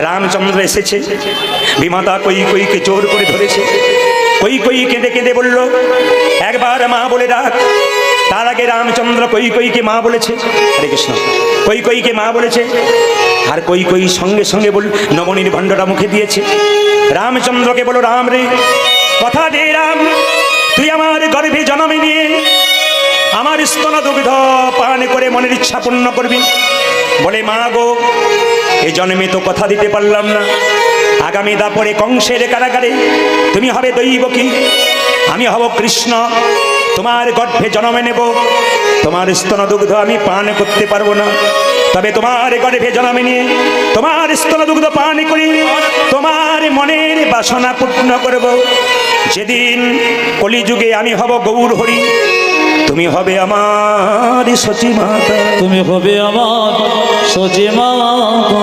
রামচন্দ্র এসেছে, বিমাতা কৈকেয়ীকে জোর করে ধরেছে। কৈকেয়ী কেঁদে কেঁদে বলল, একবার মা বলে ডাক। তার আগে রামচন্দ্র কৈকেয়ীকে মা বলেছে। হরে কৃষ্ণ। কৈকেয়ীকে মা বলেছে, আর কৈকেয়ী সঙ্গে সঙ্গে বল নবনীর ভণ্ডটা মুখে দিয়েছে। রামচন্দ্রকে বলো, রাম রে, কথা দে রাম, তুই আমার গর্ভে জন্মে নিয়ে আমার স্তন দুগ্ধ পান করে মনের ইচ্ছা পূর্ণ করবি। বলে, মা গো, এ জন্মে তো কথা দিতে পারলাম না, আগামী দাপরে কংসের কারাগারে তুমি হবে দৈবকী, আমি হব কৃষ্ণ, তোমার গর্ভে জন্মে নেব, তোমার স্তন দুগ্ধ আমি পান করতে পারবো না, তবে তোমার গর্ভে জন্মে নিয়ে তোমার স্তন দুগ্ধ পান করি তোমার মনের বাসনা পূর্ণ করব। যেদিন কলিযুগে আমি হব গৌর হরি, তুমি হবে আমার সচী মাতা, তুমি হবে আমার সচী মাতা।